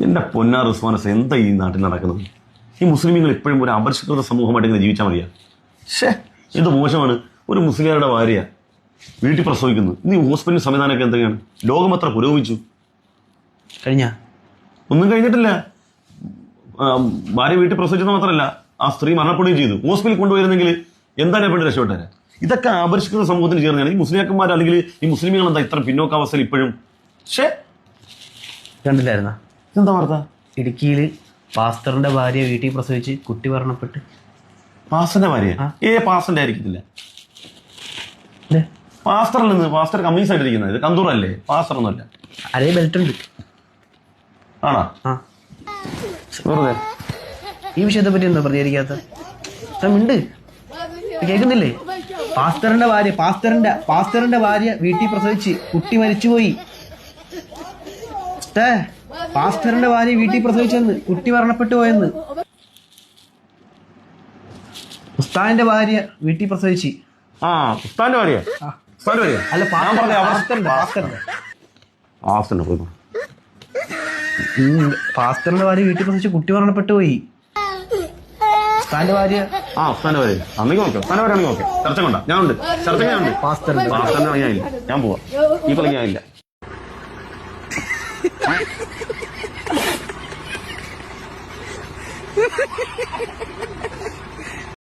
എന്റെ പൊന്നാർ ഉസ്മാനസ് എന്താ ഈ നാട്ടിൽ നടക്കുന്നത്? ഈ മുസ്ലിമീങ്ങൾ ഇപ്പോഴും ഒരു അപരിഷ്കൃത സമൂഹമായിട്ട് ഇങ്ങനെ ജീവിച്ചാൽ മതിയാ? ഷേ, ഇത് മോശമാണ്. ഒരു മുസ്ലിങ്ങളുടെ ഭാര്യ വീട്ടിൽ പ്രസവിക്കുന്നു. ഇനി ഹോസ്പിറ്റൽ സംവിധാനമൊക്കെ എന്തൊക്കെയാണ്? ലോകം അത്ര പുരോഗമിച്ചു. ഒന്നും കഴിഞ്ഞിട്ടില്ല. ഭാര്യ വീട്ടിൽ പ്രസവിച്ചത് മാത്രമല്ല, ആ സ്ത്രീ മരണപ്പെടുകയും ചെയ്തു. ഹോസ്പിറ്റലിൽ കൊണ്ടുപോയിരുന്നെങ്കിൽ എന്തായാലും എപ്പോഴും രക്ഷപ്പെട്ടേനെ. ഇതൊക്കെ അപരിഷ്കൃത സമൂഹത്തിന് ചേർന്നാണ്. ഈ മുസ്ലിയാക്കന്മാർ അല്ലെങ്കിൽ ഈ മുസ്ലിമീങ്ങൾ എന്താ ഇത്ര പിന്നോക്കാവസ്ഥയിൽ ഇപ്പോഴും? ഷേ, കണ്ടില്ലായിരുന്ന എന്താ വാർത്ത? ഇടുക്കിയിൽ പാസ്റ്ററിന്റെ ഭാര്യ വീട്ടിൽ പ്രസവിച്ച് കുട്ടി മരണപ്പെട്ട്. പാസ്റ്ററിന്റെ ഭാര്യ? പാസ്റ്ററിന്റെ ആയിരിക്കത്തില്ല. പാസ്റ്ററിൽ നിന്ന് പാസ്റ്റർ കമ്മീസ് ആയിട്ടിരിക്കുന്നത്. ഇത് കന്തൂർ അല്ലേ, പാസ്റ്റർ ഒന്നുമല്ല. അതേ ബെൽറ്റ് ഉണ്ട്. ആണോ? വെറുതെ ഈ വിഷയത്തെ പറ്റി എന്താ പ്രതികരിക്കാത്ത? മിണ്ട്, കേൾക്കുന്നില്ലേ? പാസ്റ്ററിന്റെ ഭാര്യ വീട്ടിൽ പ്രസവിച്ച് കുട്ടി മരിച്ചുപോയി. പാസ്റ്ററിന്റെ ഭാര്യ വീട്ടിൽ പ്രസവിച്ചെന്ന് കുട്ടി മരണപ്പെട്ടു പോയെന്ന്. ഉസ്താദിന്റെ ഭാര്യ വീട്ടിൽ പ്രസവിച്ച്. ഉസ്താദിന്റെ ഭാര്യ അല്ല, പാസ്റ്ററിന്റെ ഭാര്യ വീട്ടിൽ പ്രസവിച്ച് കുട്ടി മരണപ്പെട്ടു പോയി. ഉസ്താദിന്റെ ഭാര്യ ഉസ്താദിന്റെ ഭാര്യ അന്നെങ്കിൽ ഓക്കെ. ഉസ്താദിന്റെ ഭാര്യ ആണെങ്കിൽ ഓക്കെ. ചർച്ച കൊണ്ടാ ഞാനുണ്ട്. ചർച്ചയ്ക്ക് ഞാനുണ്ട്. പാസ്റ്ററിന്റെ ഞാനില്ല. ഞാൻ പോവാം. ഈ കളിക്ക് ഞാനില്ല.